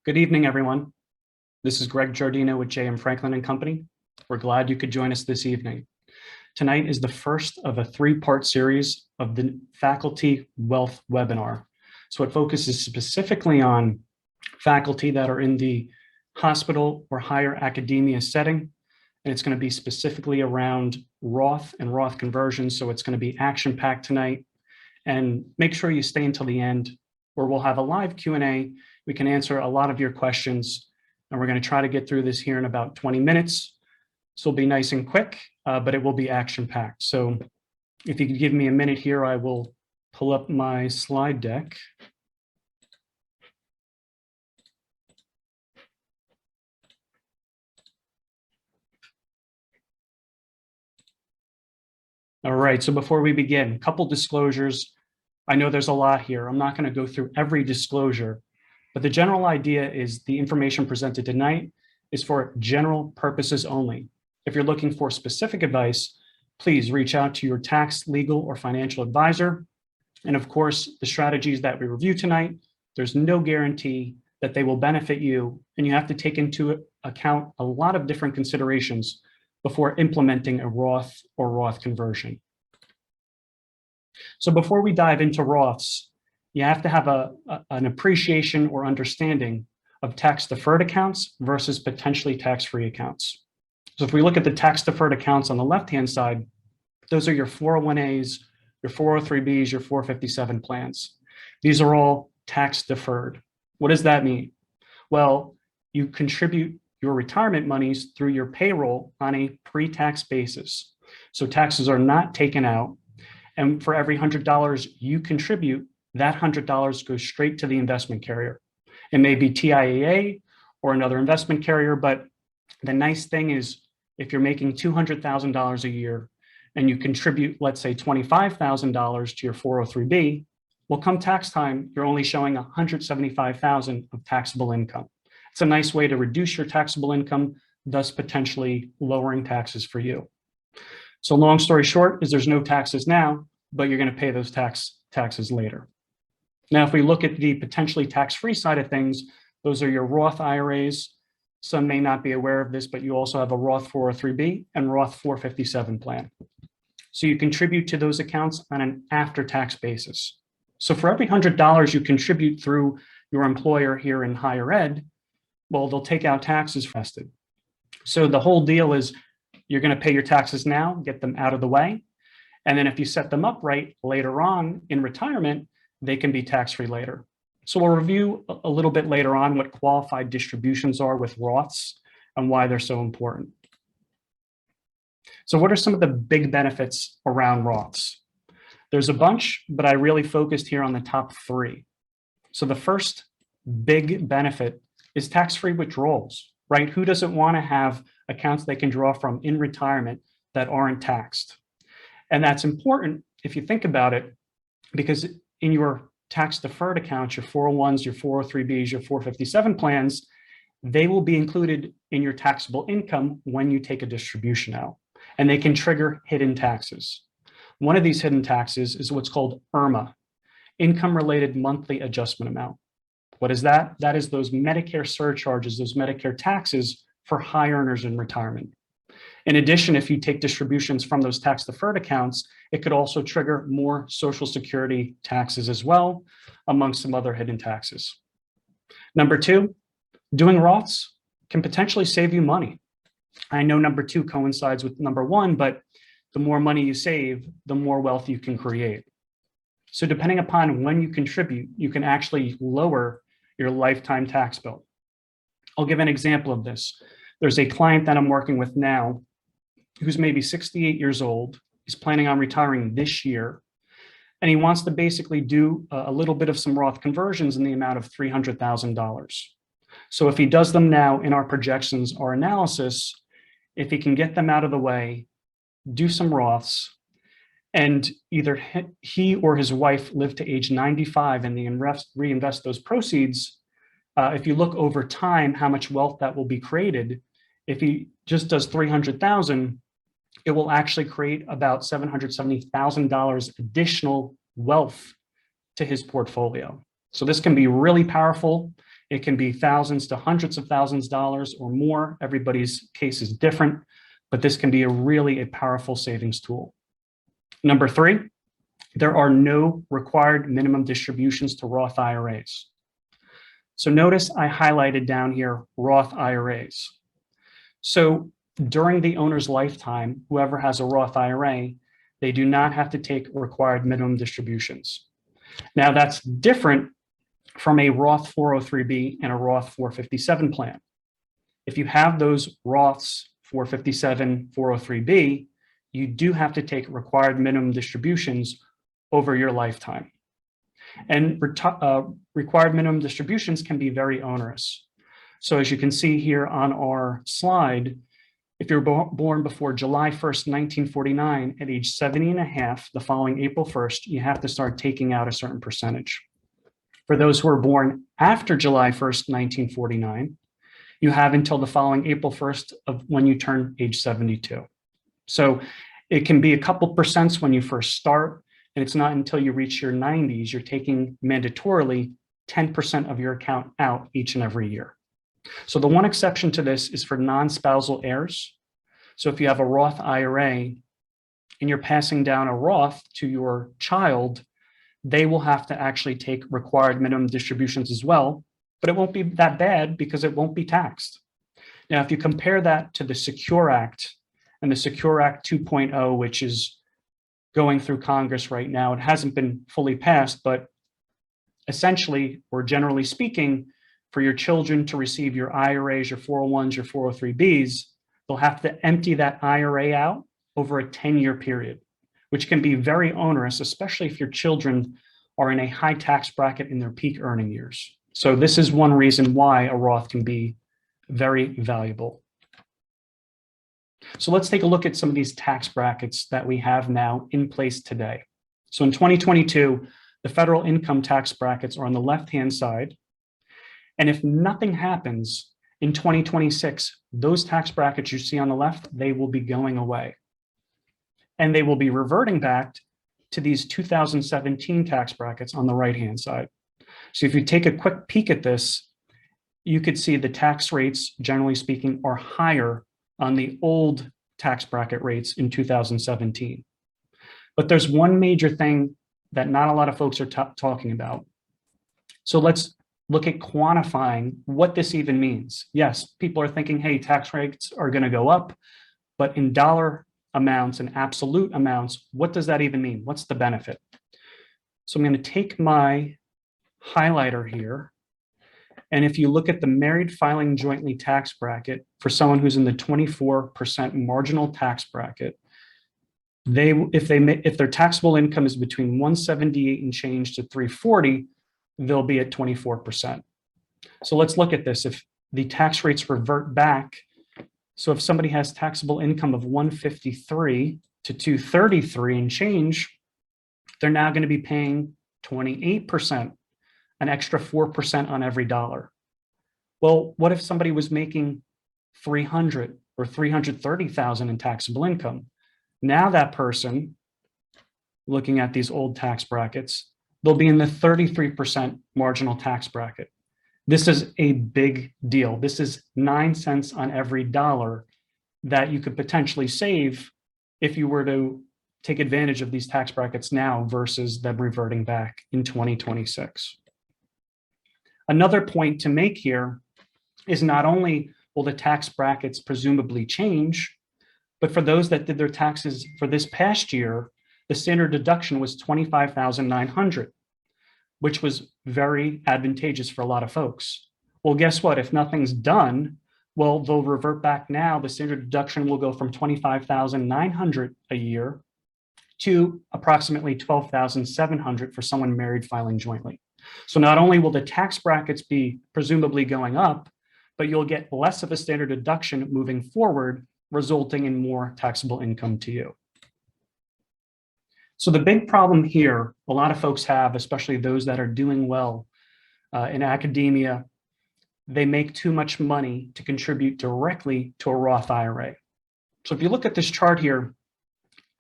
Good evening, everyone. This is Greg Giardino with J.M. Franklin & Company. We're glad you could join us this evening. Tonight is the first of a three-part series of the Faculty Wealth webinar. So it focuses specifically on faculty that are in the hospital or higher academia setting, and it's going to be specifically around Roth and Roth Conversion. So it's going to be action-packed tonight, and make sure you stay until the end, where we'll have a live Q&A. We can answer a lot of your questions, and we're going to try to get through this here in about 20 minutes. So it'll be nice and quick, but it will be action-packed. So if you could give me a minute here, I will pull up my slide deck. All right, so before we begin, a couple disclosures. I know there's a lot here. I'm not going to go through every disclosure, but the general idea is the information presented tonight is for general purposes only. If you're looking for specific advice, please reach out to your tax, legal, or financial advisor. And of course, the strategies that we review tonight, there's no guarantee that they will benefit you, and you have to take into account a lot of different considerations before implementing a Roth or Roth conversion. So before we dive into Roths, you have to have an appreciation or understanding of tax-deferred accounts versus potentially tax-free accounts. So if we look at the tax-deferred accounts on the left-hand side, those are your 401as, your 403bs, your 457 plans. These are all tax-deferred. What does that mean? Well, you contribute your retirement monies through your payroll on a pre-tax basis. So taxes are not taken out. And for every $100 you contribute, that $100 goes straight to the investment carrier. It may be TIAA or another investment carrier, but the nice thing is if you're making $200,000 a year and you contribute, let's say $25,000 to your 403b, well, come tax time, you're only showing $175,000 of taxable income. It's a nice way to reduce your taxable income, thus potentially lowering taxes for you. So long story short is there's no taxes now, but you're going to pay those taxes later. Now, if we look at the potentially tax-free side of things, those are your Roth IRAs. Some may not be aware of this, but you also have a Roth 403b and Roth 457 plan. So you contribute to those accounts on an after-tax basis. So for every $100 you contribute through your employer here in higher ed, well, they'll take out taxes vested. So the whole deal is you're going to pay your taxes now, get them out of the way. And then if you set them up right later on in retirement, they can be tax-free later. So we'll review a little bit later on what qualified distributions are with Roths and why they're so important. So what are some of the big benefits around Roths? There's a bunch, but I really focused here on the top three. So the first big benefit is tax-free withdrawals, right? Who doesn't want to have accounts they can draw from in retirement that aren't taxed? And that's important if you think about it, because in your tax-deferred accounts, your 401s, your 403bs, your 457 plans, they will be included in your taxable income when you take a distribution out, and they can trigger hidden taxes. One of these hidden taxes is what's called IRMA, Income-Related Monthly Adjustment Amount. What is that? That is those Medicare surcharges, those Medicare taxes for high earners in retirement. In addition, if you take distributions from those tax-deferred accounts, it could also trigger more Social Security taxes as well, among some other hidden taxes. Number two, doing Roths can potentially save you money. I know number two coincides with number one, but the more money you save, the more wealth you can create. So depending upon when you contribute, you can actually lower your lifetime tax bill. I'll give an example of this. There's a client that I'm working with now who's maybe 68 years old. He's planning on retiring this year, and he wants to basically do a little bit of some Roth conversions in the amount of $300,000. So if he does them now in our projections, our analysis, if he can get them out of the way, do some Roths, and either he or his wife live to age 95 and they reinvest those proceeds, if you look over time how much wealth that will be created, if he just does 300,000, it will actually create about $770,000 additional wealth to his portfolio. So this can be really powerful. It can be thousands to hundreds of thousands of dollars or more. Everybody's case is different, but this can be really a powerful savings tool. Number 3, there are no required minimum distributions to Roth IRAs. So notice I highlighted down here Roth IRAs. So during the owner's lifetime, whoever has a Roth IRA, they do not have to take required minimum distributions. Now that's different from a Roth 403B and a Roth 457 plan. If you have those Roths 457, 403B, you do have to take required minimum distributions over your lifetime. And required minimum distributions can be very onerous. So as you can see here on our slide, if you're born before July 1st, 1949, at age 70 and a half, the following April 1st, you have to start taking out a certain percentage. For those who are born after July 1st, 1949, you have until the following April 1st of when you turn age 72. So it can be a couple percents when you first start, and it's not until you reach your 90s, you're taking mandatorily 10% of your account out each and every year. So the one exception to this is for non-spousal heirs. So if you have a Roth IRA and you're passing down a Roth to your child, they will have to actually take required minimum distributions as well, but it won't be that bad because it won't be taxed. Now, if you compare that to the Secure Act and the Secure Act 2.0, which is going through Congress right now, it hasn't been fully passed, but essentially, or generally speaking, for your children to receive your IRAs, your 401s, your 403Bs, they'll have to empty that IRA out over a 10-year period, which can be very onerous, especially if your children are in a high tax bracket in their peak earning years. So this is one reason why a Roth can be very valuable. So let's take a look at some of these tax brackets that we have now in place today. So in 2022, the federal income tax brackets are on the left-hand side. And if nothing happens in 2026, those tax brackets you see on the left, they will be going away. And they will be reverting back to these 2017 tax brackets on the right-hand side. So if you take a quick peek at this, you could see the tax rates, generally speaking, are higher on the old tax bracket rates in 2017. But there's one major thing that not a lot of folks are talking about. So let's look at quantifying what this even means. Yes, people are thinking, hey, tax rates are going to go up, but in dollar amounts and absolute amounts, what does that even mean? What's the benefit? So I'm going to take my highlighter here. And if you look at the married filing jointly tax bracket for someone who's in the 24% marginal tax bracket, if their taxable income is between 178 and change to 340, they'll be at 24%. So let's look at this. If the tax rates revert back, so if somebody has taxable income of 153 to 233 and change, they're now going to be paying 28%, an extra 4% on every dollar. Well, what if somebody was making 300 or 330,000 in taxable income? Now that person, looking at these old tax brackets, they'll be in the 33% marginal tax bracket. This is a big deal. This is 9 cents on every dollar that you could potentially save if you were to take advantage of these tax brackets now versus them reverting back in 2026. Another point to make here is not only will the tax brackets presumably change, but for those that did their taxes for this past year, the standard deduction was $25,900, which was very advantageous for a lot of folks. Well, guess what? If nothing's done, well, they'll revert back now. The standard deduction will go from $25,900 a year to approximately $12,700 for someone married filing jointly. So not only will the tax brackets be presumably going up, but you'll get less of a standard deduction moving forward, resulting in more taxable income to you. So the big problem here, a lot of folks have, especially those that are doing well in academia, they make too much money to contribute directly to a Roth IRA. So if you look at this chart here,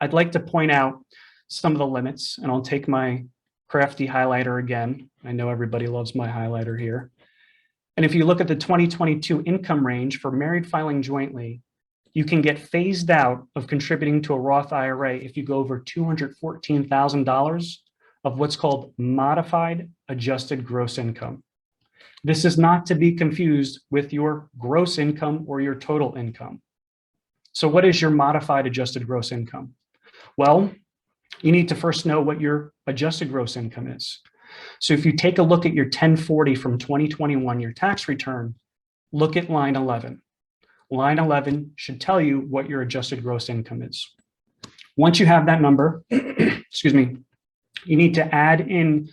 I'd like to point out some of the limits, and I'll take my crafty highlighter again. I know everybody loves my highlighter here. And if you look at the 2022 income range for married filing jointly, you can get phased out of contributing to a Roth IRA if you go over $214,000 of what's called modified adjusted gross income. This is not to be confused with your gross income or your total income. So what is your modified adjusted gross income? Well, you need to first know what your adjusted gross income is. So if you take a look at your 1040 from 2021, your tax return, look at line 11. Line 11 should tell you what your adjusted gross income is. Once you have that number, excuse me, you need to add in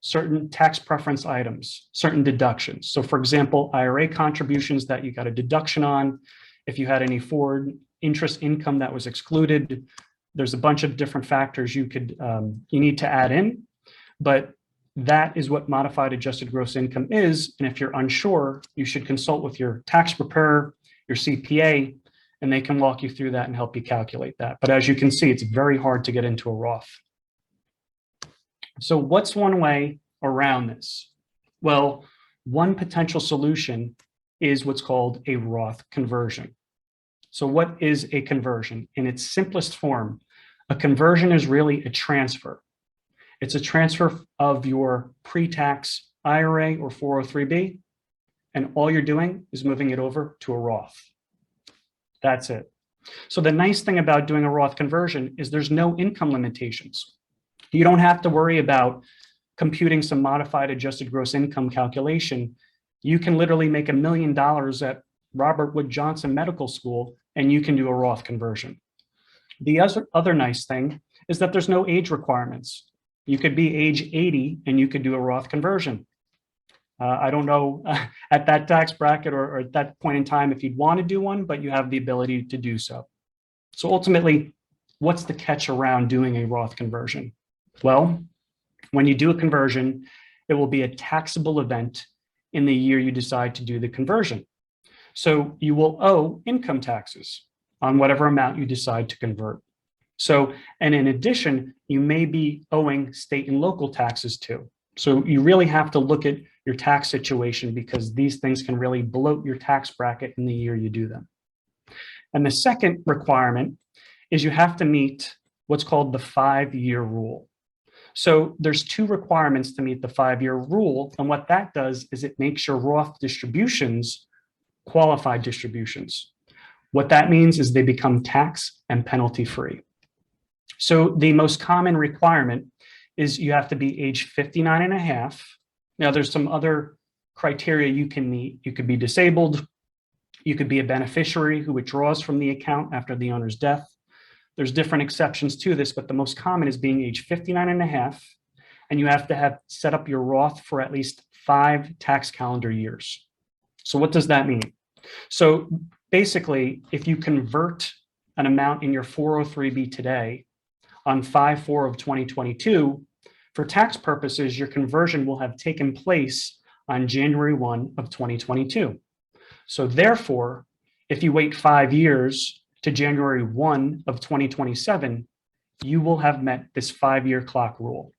certain tax preference items, certain deductions. So for example, IRA contributions that you got a deduction on, if you had any forward interest income that was excluded, there's a bunch of different factors you need to add in, but that is what modified adjusted gross income is. And if you're unsure, you should consult with your tax preparer, your CPA, and they can walk you through that and help you calculate that. But as you can see, it's very hard to get into a Roth. So what's one way around this? Well, one potential solution is what's called a Roth conversion. So what is a conversion? In its simplest form, a conversion is really a transfer. It's a transfer of your pre-tax IRA or 403B, and all you're doing is moving it over to a Roth. That's it. So the nice thing about doing a Roth conversion is there's no income limitations. You don't have to worry about computing some modified adjusted gross income calculation. You can literally make $1 million at Robert Wood Johnson Medical School, and you can do a Roth conversion. The other nice thing is that there's no age requirements. You could be age 80 and you could do a Roth conversion. I don't know at that tax bracket or at that point in time if you'd want to do one, but you have the ability to do so. So ultimately, what's the catch around doing a Roth conversion? Well, when you do a conversion, it will be a taxable event in the year you decide to do the conversion. So you will owe income taxes on whatever amount you decide to convert. So, and in addition, you may be owing state and local taxes too. So you really have to look at your tax situation because these things can really bloat your tax bracket in the year you do them. And the second requirement is you have to meet what's called the 5-year rule. So there's 2 requirements to meet the 5-year rule. And what that does is it makes your Roth distributions qualified distributions. What that means is they become tax and penalty free. So the most common requirement is you have to be age 59 and a half. Now there's some other criteria you can meet. You could be disabled. You could be a beneficiary who withdraws from the account after the owner's death. There's different exceptions to this, but the most common is being age 59 and a half. And you have to have set up your Roth for at least 5 tax calendar years. So what does that mean? So basically, if you convert an amount in your 403B today on 5/4 of 2022, for tax purposes, your conversion will have taken place on January 1 of 2022. So therefore, if you wait 5 years to January 1 of 2027, you will have met this 5-year clock rule.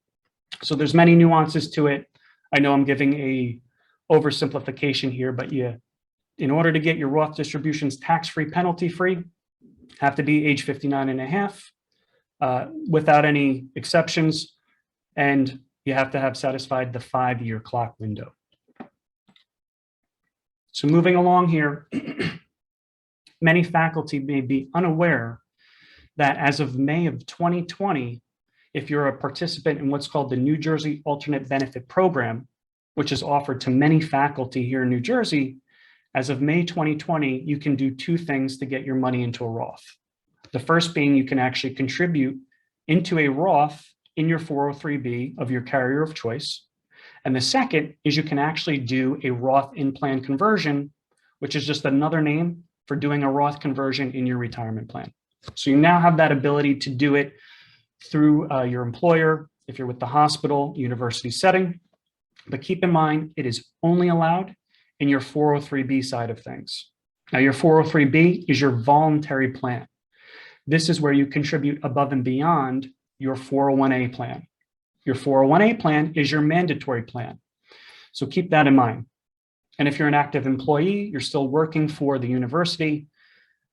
So there's many nuances to it. I know I'm giving a oversimplification here, but in order to get your Roth distributions tax-free, penalty-free, have to be age 59 and a half without any exceptions, and you have to have satisfied the 5-year clock window. So moving along here, many faculty may be unaware that as of May of 2020, if you're a participant in what's called the New Jersey Alternate Benefit Program, which is offered to many faculty here in New Jersey, as of May 2020, you can do 2 things to get your money into a Roth. The first being you can actually contribute into a Roth in your 403B of your carrier of choice. And the second is you can actually do a Roth in-plan conversion, which is just another name for doing a Roth conversion in your retirement plan. So you now have that ability to do it through your employer, if you're with the hospital, university setting. But keep in mind, it is only allowed in your 403B side of things. Now, your 403B is your voluntary plan. This is where you contribute above and beyond your 401A plan. Your 401A plan is your mandatory plan. So keep that in mind. And if you're an active employee, you're still working for the university,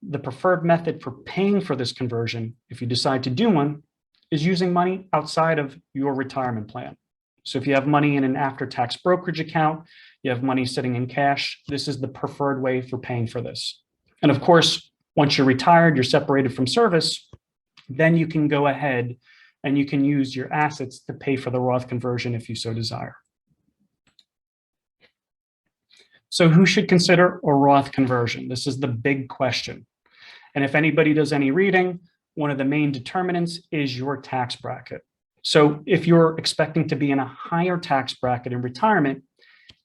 the preferred method for paying for this conversion, if you decide to do one, is using money outside of your retirement plan. So if you have money in an after-tax brokerage account, you have money sitting in cash, this is the preferred way for paying for this. And of course, once you're retired, you're separated from service, then you can go ahead and you can use your assets to pay for the Roth conversion if you so desire. So who should consider a Roth conversion? This is the big question. And if anybody does any reading, one of the main determinants is your tax bracket. So if you're expecting to be in a higher tax bracket in retirement,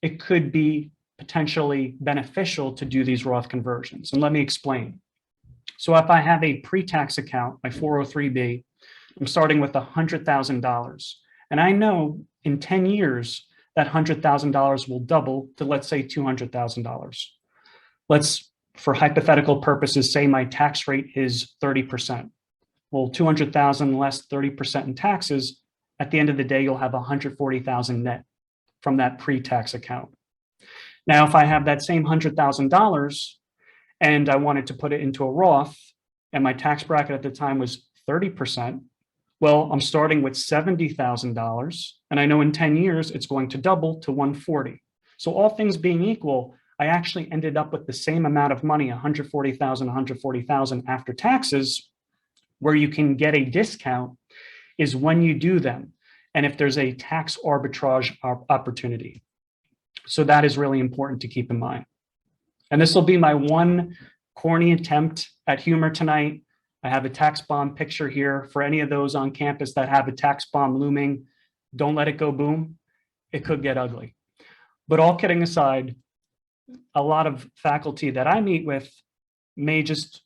it could be potentially beneficial to do these Roth conversions. And let me explain. So if I have a pre-tax account, my 403B, I'm starting with $100,000. And I know in 10 years, that $100,000 will double to, let's say, $200,000. Let's, for hypothetical purposes, say my tax rate is 30%. Well, 200,000 less 30% in taxes, at the end of the day, you'll have 140,000 net from that pre-tax account. Now, if I have that same $100,000 and I wanted to put it into a Roth and my tax bracket at the time was 30%, well, I'm starting with $70,000 and I know in 10 years, it's going to double to 140. So all things being equal, I actually ended up with the same amount of money, 140,000, 140,000 after taxes. Where you can get a discount is when you do them. And if there's a tax arbitrage opportunity. So that is really important to keep in mind. And this will be my one corny attempt at humor tonight. I have a tax bomb picture here for any of those on campus that have a tax bomb looming. Don't let it go boom. It could get ugly. But all kidding aside, a lot of faculty that I meet with may just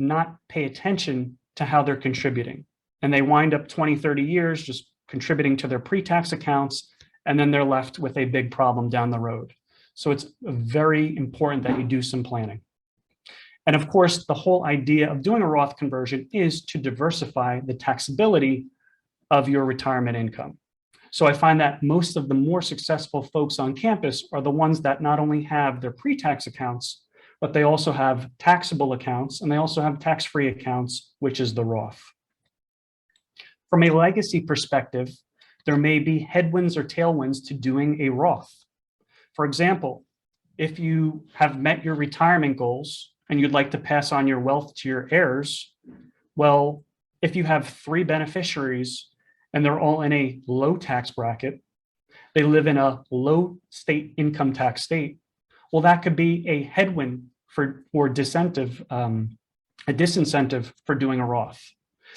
not pay attention to how they're contributing. And they wind up 20, 30 years just contributing to their pre-tax accounts, and then they're left with a big problem down the road. So it's very important that you do some planning. And of course, the whole idea of doing a Roth conversion is to diversify the taxability of your retirement income. So I find that most of the more successful folks on campus are the ones that not only have their pre-tax accounts, but they also have taxable accounts and they also have tax-free accounts, which is the Roth. From a legacy perspective, there may be headwinds or tailwinds to doing a Roth. For example, if you have met your retirement goals and you'd like to pass on your wealth to your heirs, well, if you have 3 beneficiaries and they're all in a low tax bracket, they live in a low state income tax state, well, that could be a headwind for or disincentive, a disincentive for doing a Roth.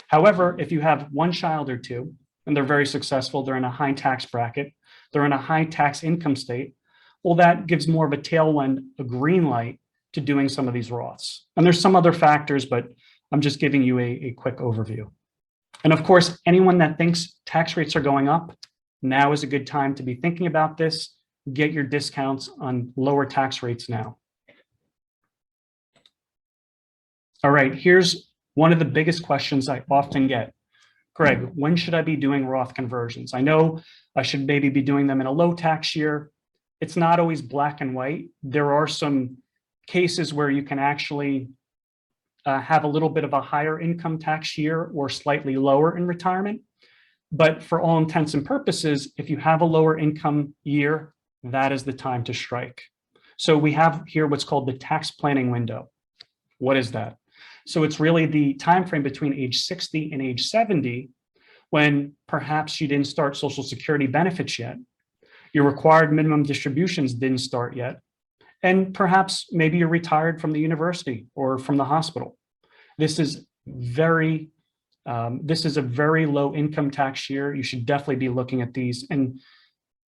However, if you have 1 child or 2 and they're very successful, they're in a high tax bracket, they're in a high tax income state, well, that gives more of a tailwind, a green light to doing some of these Roths. And there's some other factors, but I'm just giving you a quick overview. And of course, anyone that thinks tax rates are going up, now is a good time to be thinking about this. Get your discounts on lower tax rates now. All right, here's one of the biggest questions I often get. Greg, when should I be doing Roth conversions? I know I should maybe be doing them in a low tax year. It's not always black and white. There are some cases where you can actually have a little bit of a higher income tax year or slightly lower in retirement. But for all intents and purposes, if you have a lower income year, that is the time to strike. So we have here what's called the tax planning window. What is that? So it's really the time frame between age 60 and age 70 when perhaps you didn't start Social Security benefits yet. Your required minimum distributions didn't start yet. And perhaps maybe you're retired from the university or from the hospital. This is a very low income tax year. You should definitely be looking at these, and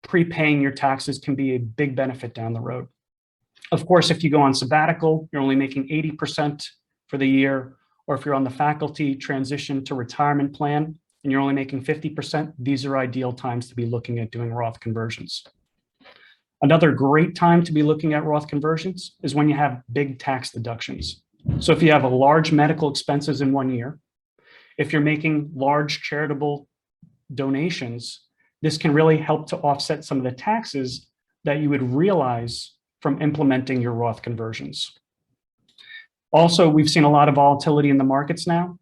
prepaying your taxes can be a big benefit down the road. Of course, if you go on sabbatical, you're only making 80% for the year, or if you're on the faculty transition to retirement plan and you're only making 50%, these are ideal times to be looking at doing Roth conversions. Another great time to be looking at Roth conversions is when you have big tax deductions. So if you have a large medical expenses in 1 year, if you're making large charitable donations, this can really help to offset some of the taxes that you would realize from implementing your Roth conversions. Also, we've seen a lot of volatility in the markets now.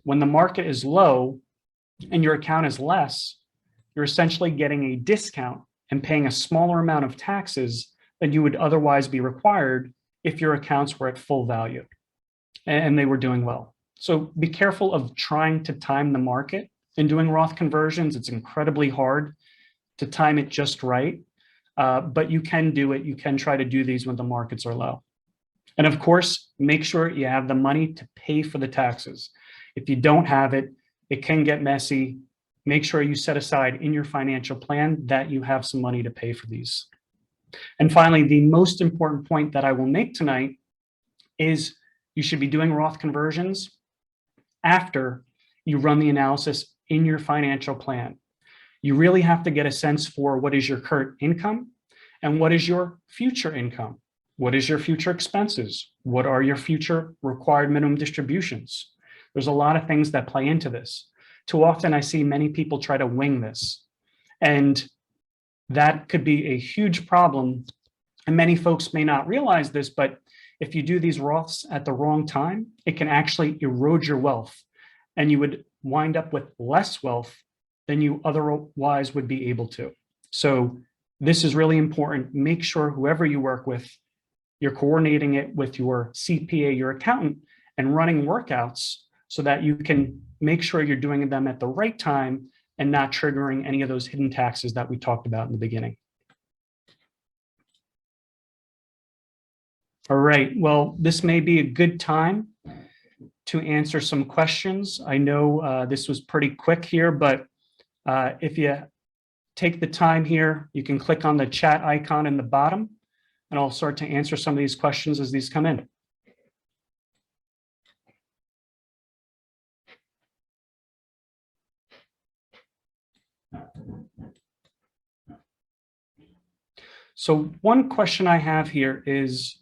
When the market is low and your account is less, you're essentially getting a discount and paying a smaller amount of taxes than you would otherwise be required if your accounts were at full value and they were doing well. So be careful of trying to time the market in doing Roth conversions. It's incredibly hard to time it just right, but you can do it. You can try to do these when the markets are low. And of course, make sure you have the money to pay for the taxes. If you don't have it, it can get messy. Make sure you set aside in your financial plan that you have some money to pay for these. And finally, the most important point that I will make tonight is you should be doing Roth conversions after you run the analysis in your financial plan. You really have to get a sense for what is your current income and what is your future income. What is your future expenses? What are your future required minimum distributions? There's a lot of things that play into this. Too often I see many people try to wing this, and that could be a huge problem. And many folks may not realize this, but if you do these Roths at the wrong time, it can actually erode your wealth, and you would wind up with less wealth than you otherwise would be able to. So this is really important. Make sure whoever you work with, you're coordinating it with your CPA, your accountant, and running workouts so that you can make sure you're doing them at the right time and not triggering any of those hidden taxes that we talked about in the beginning. All right, well, this may be a good time to answer some questions. I know this was pretty quick here, but if you take the time here, you can click on the chat icon in the bottom, and I'll start to answer some of these questions as these come in. So one question I have here is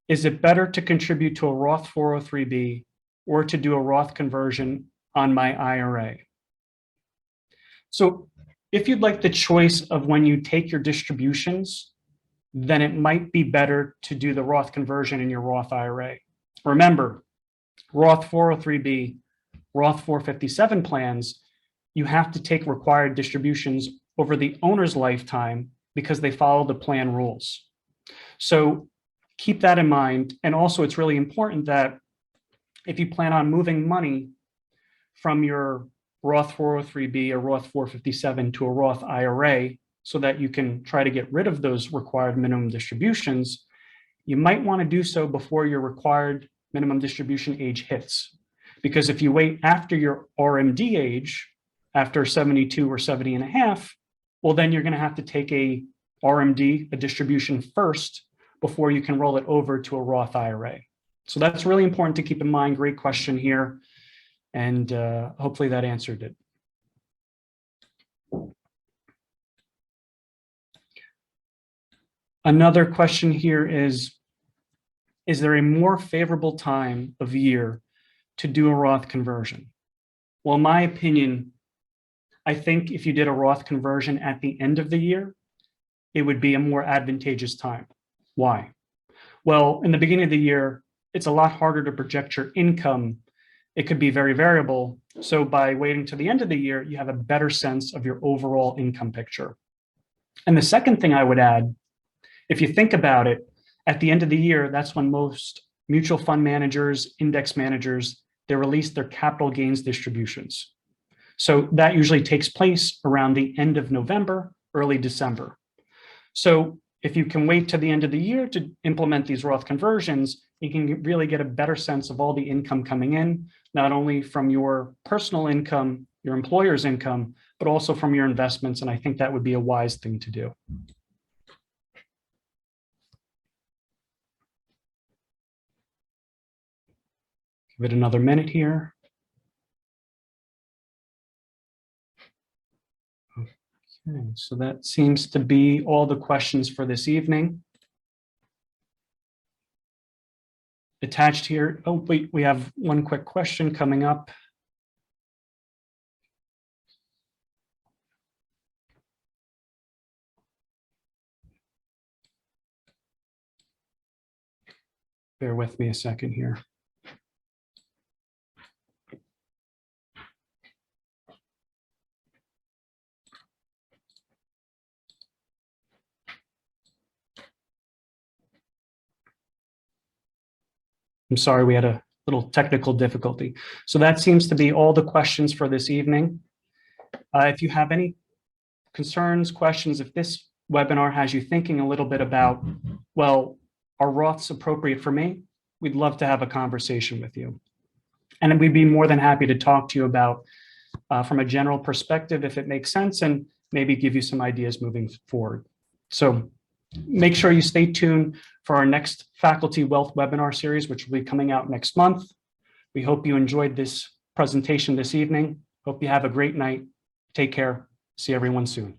it better to contribute to a Roth 403B or to do a Roth conversion on my IRA? So if you'd like the choice of when you take your distributions, then it might be better to do the Roth conversion in your Roth IRA. Remember, Roth 403B, Roth 457 plans, you have to take required distributions over the owner's lifetime because they follow the plan rules. So keep that in mind. And also, it's really important that if you plan on moving money from your Roth 403B or Roth 457 to a Roth IRA so that you can try to get rid of those required minimum distributions, you might want to do so before your required minimum distribution age hits. Because if you wait after your RMD age, after 72 or 70 and a half, well, then you're going to have to take a RMD, a distribution first, before you can roll it over to a Roth IRA. So that's really important to keep in mind. Great question here. And hopefully that answered it. Another question here is there a more favorable time of year to do a Roth conversion? Well, in my opinion, I think if you did a Roth conversion at the end of the year, it would be a more advantageous time. Why? Well, in the beginning of the year, it's a lot harder to project your income. It could be very variable. So by waiting to the end of the year, you have a better sense of your overall income picture. And the second thing I would add, if you think about it, at the end of the year, that's when most mutual fund managers, index managers, they release their capital gains distributions. So that usually takes place around the end of November, early December. So if you can wait to the end of the year to implement these Roth conversions, you can really get a better sense of all the income coming in, not only from your personal income, your employer's income, but also from your investments. And I think that would be a wise thing to do. Give it another minute here. Okay, so that seems to be all the questions for this evening. Attached here, oh wait, we have one quick question coming up. Bear with me a second here. I'm sorry, we had a little technical difficulty. So that seems to be all the questions for this evening. If you have any concerns, questions, if this webinar has you thinking a little bit about, well, are Roths appropriate for me? We'd love to have a conversation with you. And we'd be more than happy to talk to you about, from a general perspective, if it makes sense, and maybe give you some ideas moving forward. So make sure you stay tuned for our next Faculty Wealth webinar series, which will be coming out next month. We hope you enjoyed this presentation this evening. Hope you have a great night. Take care. See everyone soon.